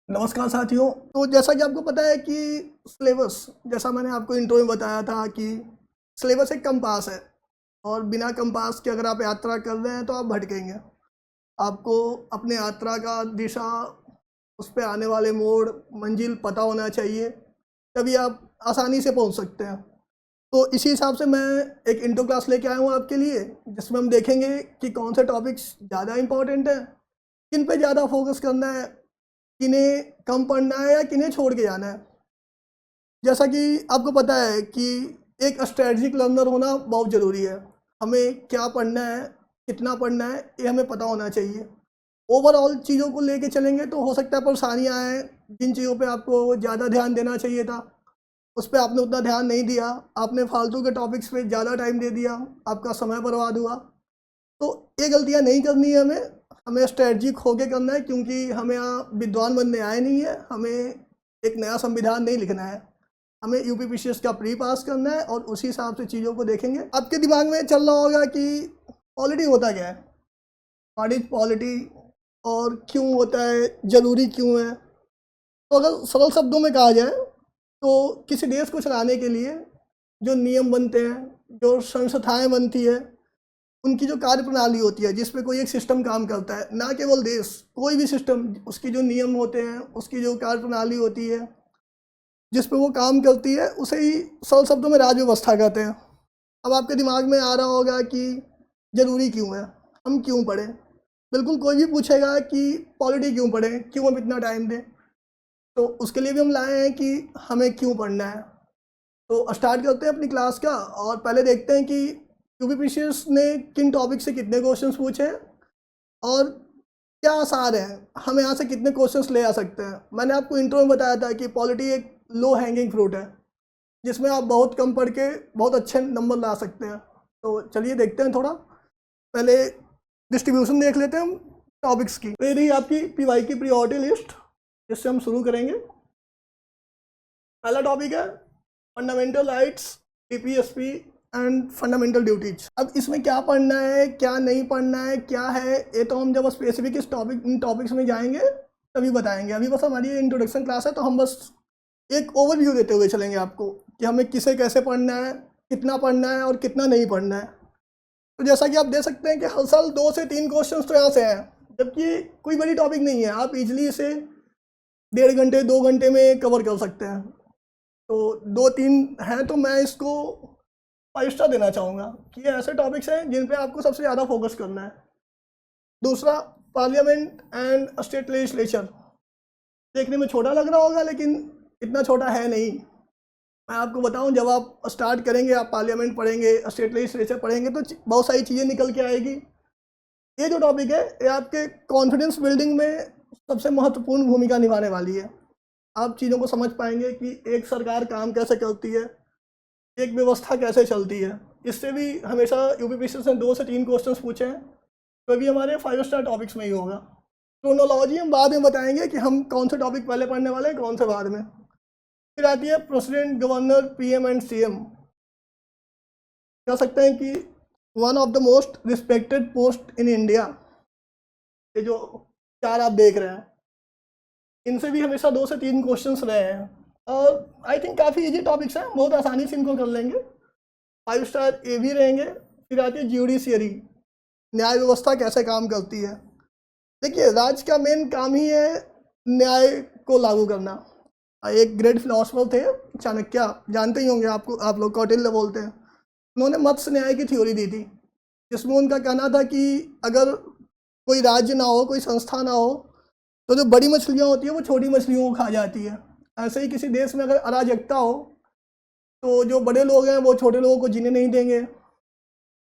नमस्कार साथियों। तो जैसा कि आपको पता है कि सिलेबस, जैसा मैंने आपको इंट्रो में बताया था कि सिलेबस एक कंपास है और बिना कंपास के अगर आप यात्रा कर रहे हैं तो आप भटकेंगे। आपको अपने यात्रा का दिशा, उस पे आने वाले मोड़, मंजिल पता होना चाहिए, तभी आप आसानी से पहुंच सकते हैं। तो इसी हिसाब से मैं एक इंट्रो क्लास लेके आया हूँ आपके लिए, जिसमें हम देखेंगे कि कौन से टॉपिक्स ज़्यादा इंपॉर्टेंट हैं, किन पे ज़्यादा फोकस करना है, किन्हें कम पढ़ना है या किन्हें छोड़ के जाना है। जैसा कि आपको पता है कि एक स्ट्रेटजिक लर्नर होना बहुत ज़रूरी है। हमें क्या पढ़ना है, कितना पढ़ना है, ये हमें पता होना चाहिए। ओवरऑल चीज़ों को लेके चलेंगे तो हो सकता है परेशानियाँ आएँ। जिन चीज़ों पे आपको ज़्यादा ध्यान देना चाहिए था, उस पे आपने उतना ध्यान नहीं दिया, आपने फालतू के टॉपिक्स पे ज़्यादा टाइम दे दिया, आपका समय बर्बाद हुआ। तो ये गलतियाँ नहीं करनी है हमें। हमें स्ट्रेटजिक होके करना है, क्योंकि हमें यहाँ विद्वान बनने आए नहीं है। हमें एक नया संविधान नहीं लिखना है, हमें यूपीपीसीएस का प्री पास करना है और उसी हिसाब से चीज़ों को देखेंगे। आपके दिमाग में चल रहा होगा कि पॉलिटी होता क्या है, व्हाट इज पॉलिटी, और क्यों होता है, ज़रूरी क्यों है। तो अगर सरल शब्दों में कहा जाए तो किसी देश को चलाने के लिए जो नियम बनते हैं, जो संस्थाएं बनती है, उनकी जो कार्य प्रणाली होती है, जिस पे कोई एक सिस्टम काम करता है, ना केवल देश, कोई भी सिस्टम, उसकी जो नियम होते हैं, उसकी जो कार्य प्रणाली होती है, जिस पे वो काम करती है, उसे ही सरल शब्दों में राज व्यवस्था कहते हैं। अब आपके दिमाग में आ रहा होगा कि ज़रूरी क्यों है, हम क्यों पढ़ें। बिल्कुल कोई भी पूछेगा कि पॉलिटी क्यों पढ़ें, क्यों हम इतना टाइम दें, तो उसके लिए भी हम लाए हैं कि हमें क्यों पढ़ना है। तो स्टार्ट करते हैं अपनी क्लास का, और पहले देखते हैं कि यूपीपीसीएस ने किन टॉपिक से कितने क्वेश्चंस पूछे हैं और क्या आसार है, हम यहाँ से कितने क्वेश्चंस ले आ सकते हैं। मैंने आपको इंट्रो में बताया था कि पॉलिटी एक लो हैंगिंग फ्रूट है, जिसमें आप बहुत कम पढ़ के बहुत अच्छे नंबर ला सकते हैं। तो चलिए देखते हैं थोड़ा। पहले डिस्ट्रीब्यूशन देख लेते हैं हम टॉपिक्स की। तो ये रही आपकी पीवाई की प्रियोरिटी लिस्ट, जिससे हम शुरू करेंगे। पहला टॉपिक है fundamental rights, DPSP and fundamental duties. अब इसमें क्या पढ़ना है, क्या नहीं पढ़ना है, क्या है, ये तो हम जब स्पेसिफिक इस टॉपिक इन टॉपिक्स में जाएंगे तभी बताएंगे। अभी बस हमारी इंट्रोडक्शन क्लास है, तो हम बस एक ओवरव्यू देते हुए चलेंगे आपको कि हमें किसे कैसे पढ़ना है, कितना पढ़ना है और कितना नहीं पढ़ना है। तो जैसा कि आप देख सकते हैं कि हर साल 2 से 3 क्वेश्चन तो यहाँ से हैं, जबकि कोई बड़ी टॉपिक नहीं है। आप इजीली इसे 1.5 घंटे 2 घंटे में कवर कर सकते हैं। तो 2-3 हैं, तो मैं इसको 5 स्टार देना चाहूँगा कि ये ऐसे टॉपिक्स हैं जिन पे आपको सबसे ज़्यादा फोकस करना है। दूसरा, पार्लियामेंट एंड स्टेट लेजिस्लेचर। देखने में छोटा लग रहा होगा, लेकिन इतना छोटा है नहीं। मैं आपको बताऊं, जब आप स्टार्ट करेंगे, आप पार्लियामेंट पढ़ेंगे, स्टेट लेजिस्लेचर पढ़ेंगे, तो बहुत सारी चीज़ें निकल के आएगी। ये जो टॉपिक है, ये आपके कॉन्फिडेंस बिल्डिंग में सबसे महत्वपूर्ण भूमिका निभाने वाली है। आप चीज़ों को समझ पाएंगे कि एक सरकार काम कैसे करती है, एक व्यवस्था कैसे चलती है। इससे भी हमेशा यूपीपीसी से 2 से 3 क्वेश्चंस पूछे हैं, तो अभी हमारे 5 स्टार टॉपिक्स में ही होगा। क्रोनोलॉजी हम बाद में बताएंगे कि हम कौन से टॉपिक पहले पढ़ने वाले हैं, कौन से बाद में। फिर आती है president, governor, PM and CM. कह सकते हैं कि one of the most respected post in India. ये जो 4 आप देख रहे हैं, इनसे भी हमेशा 2 से 3 क्वेश्चंस रहे हैं, और आई थिंक काफ़ी इजी टॉपिक्स हैं, बहुत आसानी से इनको कर लेंगे। 5 स्टार ये भी रहेंगे। फिर आती है ज्यूडिशियरी, न्याय व्यवस्था कैसे काम करती है। देखिए, राज्य का मेन काम ही है न्याय को लागू करना। एक ग्रेट फिलोसफर थे चाणक्य, जानते ही होंगे आपको, आप लोग कौटिल्य बोलते हैं। उन्होंने मत्स्य न्याय की थ्योरी दी थी, जिसमें उनका कहना था कि अगर कोई राज्य ना हो, कोई संस्था ना हो, तो जो बड़ी मछलियाँ होती हैं वो छोटी मछलियों को खा जाती है। ऐसे ही किसी देश में अगर अराजकता हो, तो जो बड़े लोग हैं वो छोटे लोगों को जीने नहीं देंगे,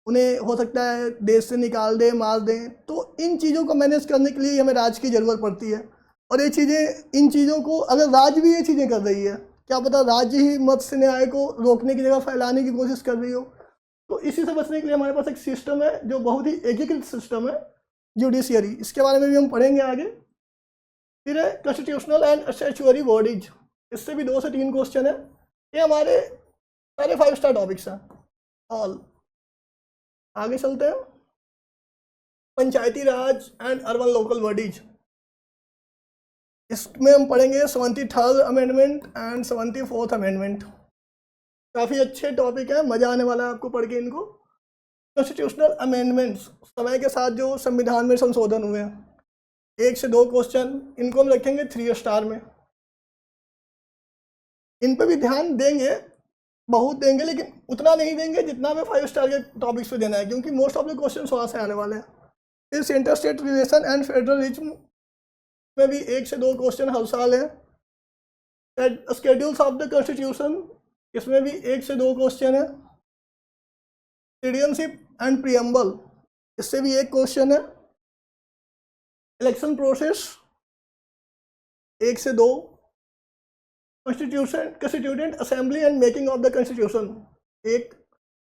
उन्हें हो सकता है देश से निकाल दें, मार दें। तो इन चीज़ों को मैनेज करने के लिए हमें राज्य की ज़रूरत पड़ती है। और ये चीज़ें, इन चीज़ों को अगर राज्य भी ये चीज़ें कर रही है, क्या पता राज्य ही मत्स्य न्याय को रोकने की जगह फैलाने की कोशिश कर रही हो। तो इसी से बचने के लिए हमारे पास एक सिस्टम है जो बहुत ही एकीकृत सिस्टम है, जुडिशियरी। इसके बारे में भी हम पढ़ेंगे आगे। फिर है कॉन्स्टिट्यूशनल एंड स्टैट्यूटरी बॉडीज, इससे भी 2 से 3 क्वेश्चन है। ये हमारे सारे 5 स्टार टॉपिक्स हैं ऑल। आगे चलते हैं, पंचायती राज एंड अर्बन लोकल बॉडीज। इसमें हम पढ़ेंगे 73rd amendment and 74th amendment. काफ़ी अच्छे टॉपिक है, मज़ा आने वाला है आपको पढ़ के इनको। कॉन्स्टिट्यूशनल अमेंडमेंट्स, समय के साथ जो संविधान में संशोधन हुए हैं, 1 से 2 क्वेश्चन, इनको हम रखेंगे 3 स्टार में। इन पे भी ध्यान देंगे, बहुत देंगे, लेकिन उतना नहीं देंगे जितना हमें 5 स्टार के टॉपिक्स पे देना है, क्योंकि मोस्ट ऑफ द क्वेश्चन वहाँ से आने वाले हैं। फिर centre state relation and federalism में भी 1 से 2 क्वेश्चन हर साल है। स्केड्यूल्स ऑफ द कॉन्स्टिट्यूशन, इसमें भी 1 से 2 क्वेश्चन है। सिटीजनशिप एंड प्रीएम्बल, इससे भी 1 क्वेश्चन है। इलेक्शन प्रोसेस 1 से 2। Constituent assembly and making of the constitution 1।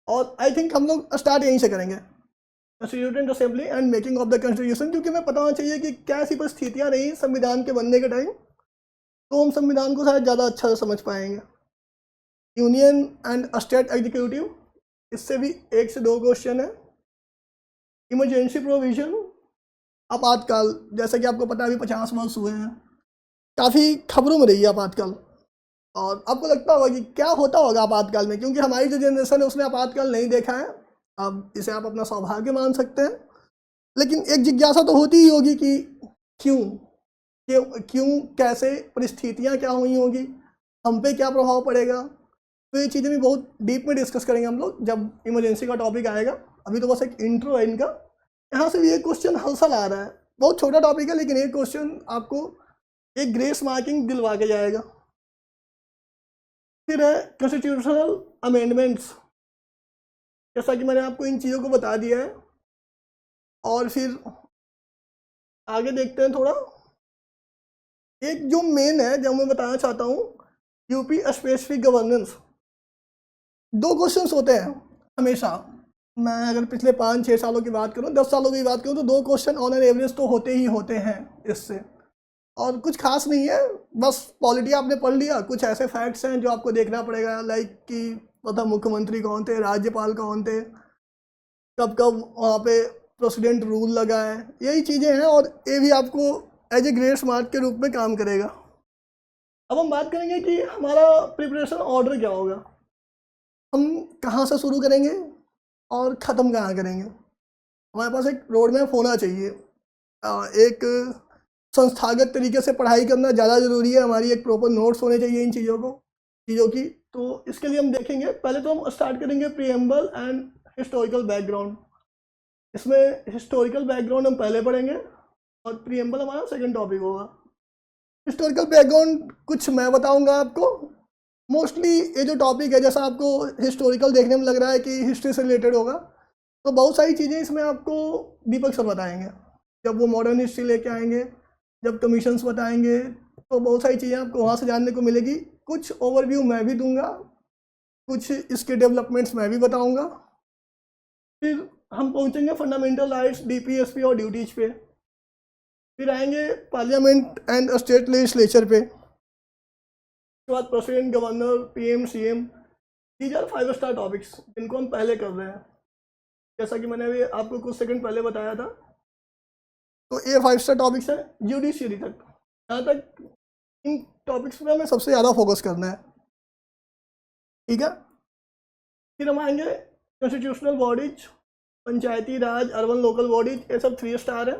और आई थिंक हम लोग स्टार्ट यहीं से करेंगे, constituent assembly and making of the constitution, क्योंकि हमें पता होना चाहिए कि क्या ऐसी परिस्थितियाँ रही संविधान के बनने के टाइम, तो हम संविधान को शायद ज़्यादा अच्छा से समझ पाएंगे। यूनियन एंड स्टेट एग्जीक्यूटिव, इससे भी 1 से 2 क्वेश्चन है। इमरजेंसी प्रोविजन, आपातकाल, जैसा कि आपको पता है अभी 50 वर्ष हुए हैं, काफ़ी खबरों में रही है आपातकाल, और आपको लगता होगा कि क्या होता होगा आपातकाल में, क्योंकि हमारी जो जनरेशन है उसने आपातकाल नहीं देखा है। अब इसे आप अपना सौभाग्य मान सकते हैं, लेकिन एक जिज्ञासा तो होती ही होगी कि क्यों, कैसे, परिस्थितियाँ क्या हुई होंगी, हम पे क्या प्रभाव पड़ेगा। तो ये चीज़ें भी बहुत डीप में डिस्कस करेंगे हम लोग जब इमरजेंसी का टॉपिक आएगा। अभी तो बस एक इंट्रो है इनका। यहाँ से भी एक क्वेश्चन हर साल आ रहा है, बहुत छोटा टॉपिक है, लेकिन एक क्वेश्चन आपको एक ग्रेस मार्किंग दिलवा के जाएगा। फिर है कॉन्स्टिट्यूशनल अमेंडमेंट्स, जैसा कि मैंने आपको इन चीज़ों को बता दिया है। और फिर आगे देखते हैं थोड़ा। एक जो मेन है जो मैं बताना चाहता हूँ, यूपी स्पेसिफिक गवर्नेंस। 2 क्वेश्चंस होते हैं हमेशा। मैं अगर पिछले 5-6 सालों की बात करूँ, 10 सालों की बात करूँ, तो 2 क्वेश्चन ऑन एन एवरेज तो होते ही होते हैं इससे, और कुछ खास नहीं है, बस पॉलिटी आपने पढ़ लिया, कुछ ऐसे फैक्ट्स हैं जो आपको देखना पड़ेगा, लाइक कि पता मुख्यमंत्री कौन थे, राज्यपाल कौन थे, कब कब वहाँ पे प्रेसिडेंट रूल लगा है, यही चीज़ें हैं, और ये भी आपको एज ए ग्रेस मार्क के रूप में काम करेगा। अब हम बात करेंगे कि हमारा प्रिपरेशन ऑर्डर क्या होगा, हम कहाँ से शुरू करेंगे और ख़त्म कहाँ करेंगे। हमारे पास एक रोड मैप होना चाहिए। एक संस्थागत तरीके से पढ़ाई करना ज़्यादा ज़रूरी है, हमारी एक प्रॉपर नोट्स होने चाहिए इन चीज़ों की। तो इसके लिए हम देखेंगे, पहले तो हम स्टार्ट करेंगे प्रीएम्बल एंड हिस्टोरिकल बैकग्राउंड। इसमें हिस्टोरिकल बैकग्राउंड हम पहले पढ़ेंगे और प्रीएम्बल हमारा सेकंड टॉपिक होगा। हिस्टोरिकल बैकग्राउंड कुछ मैं बताऊंगा आपको। मोस्टली ये जो टॉपिक है, जैसा आपको हिस्टोरिकल देखने में लग रहा है कि हिस्ट्री से रिलेटेड होगा, तो बहुत सारी चीज़ें इसमें आपको दीपक सर बताएंगे। जब वो मॉडर्न हिस्ट्री लेके आएंगे, जब कमीशंस बताएंगे, तो बहुत सारी चीज़ें आपको वहाँ से जानने को मिलेगी। कुछ ओवरव्यू मैं भी दूंगा, कुछ इसके डेवलपमेंट्स मैं भी बताऊंगा। फिर हम पहुँचेंगे फंडामेंटल राइट्स, डीपीएसपी और ड्यूटीज पे। फिर आएंगे पार्लियामेंट एंड स्टेट लेजिस्लेचर पे। उसके बाद president, governor, PM, CM. These are 5 star topics जिनको हम पहले कर रहे हैं, जैसा कि मैंने अभी आपको कुछ सेकंड पहले बताया था। तो ये 5 स्टार टॉपिक्स हैं जुडिशियरी तक। यहाँ तक इन टॉपिक्स पे हमें सबसे ज़्यादा फोकस करना है, ठीक है। फिर हम आएंगे कॉन्स्टिट्यूशनल बॉडीज, पंचायती राज, अर्बन लोकल बॉडीज, ये सब 3 स्टार है।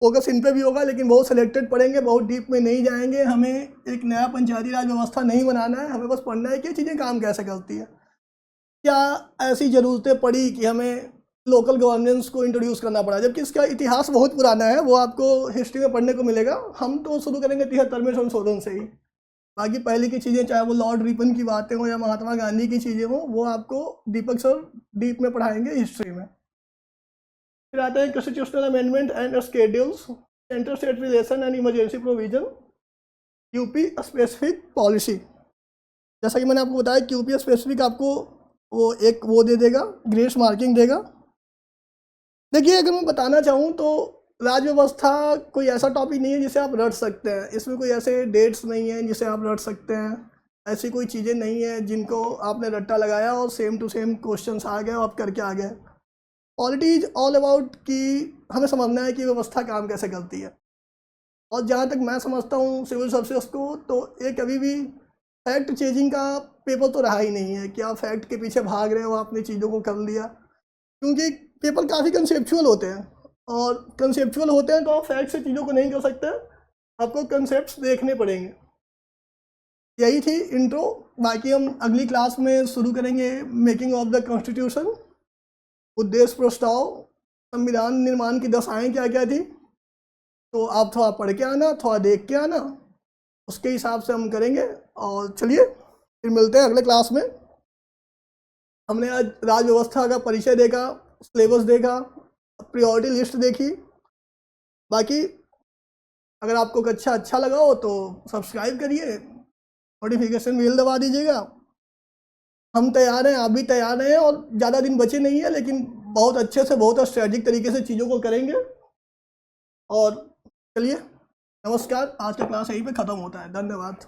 फोकस इन पे भी होगा, लेकिन बहुत सिलेक्टेड पढ़ेंगे, बहुत डीप में नहीं जाएंगे। हमें एक नया पंचायती राज व्यवस्था नहीं बनाना है, हमें बस पढ़ना है कि चीज़ें काम कैसे करती है। क्या ऐसी ज़रूरतें पड़ी कि हमें लोकल गवर्नेंस को इंट्रोड्यूस करना पड़ा, जबकि इसका इतिहास बहुत पुराना है, वो आपको हिस्ट्री में पढ़ने को मिलेगा। हम तो शुरू करेंगे 73वें संशोधन से ही। बाकी पहले की चीज़ें, चाहे वो लॉर्ड रिपन की बातें हो या महात्मा गांधी की चीज़ें हो, वो आपको दीपक सर डीप में पढ़ाएंगे हिस्ट्री में। फिर आते हैं constitutional amendment and schedules, central state relation and emergency provision, UP specific policy. जैसा कि मैंने आपको बताया कि यूपी स्पेसिफिक आपको वो दे देगा, ग्रेस मार्किंग देगा। देखिए, अगर मैं बताना चाहूँ तो राज्य व्यवस्था कोई ऐसा टॉपिक नहीं है जिसे आप रट सकते हैं। इसमें कोई ऐसे डेट्स नहीं हैं जिसे आप रट सकते हैं, ऐसी कोई चीज़ें नहीं है जिनको आपने रट्टा लगाया और सेम टू सेम क्वेश्चंस आ गए और आप करके आ गए। पॉलिटी इज ऑल अबाउट कि हमें समझना है कि व्यवस्था काम कैसे करती है, और जहाँ तक मैं समझता हूँ सिविल सर्विसेज को, तो एक अभी भी फैक्ट चेजिंग का पेपर तो रहा ही नहीं है कि आप फैक्ट के पीछे भाग रहे हो, आपने चीज़ों को कर लिया, क्योंकि पेपर काफ़ी कंसेप्चुअल होते हैं, और कंसेप्चुअल होते हैं तो आप फैक्ट से चीज़ों को नहीं कर सकते, आपको कंसेप्ट्स देखने पड़ेंगे। यही थी इंट्रो, बाकी हम अगली क्लास में शुरू करेंगे मेकिंग ऑफ द कॉन्स्टिट्यूशन, उद्देश्य प्रस्ताव, संविधान निर्माण की दशाएं क्या क्या थी, तो आप थोड़ा पढ़ के आना, थोड़ा देख के आना, उसके हिसाब से हम करेंगे। और चलिए फिर मिलते हैं अगले क्लास में। हमने आज राज्य व्यवस्था का परिचय देखा, सिलेबस देखा, प्रायोरिटी लिस्ट देखी। बाकी अगर आपको कक्षा अच्छा लगा हो तो सब्सक्राइब करिए, नोटिफिकेशन बेल दबा दीजिएगा। हम तैयार हैं, आप भी तैयार हैं, और ज़्यादा दिन बचे नहीं है, लेकिन बहुत अच्छे से, बहुत स्ट्रेटेजिक तरीके से चीज़ों को करेंगे। और चलिए नमस्कार, आज का क्लास यहीं पे ख़त्म होता है। धन्यवाद।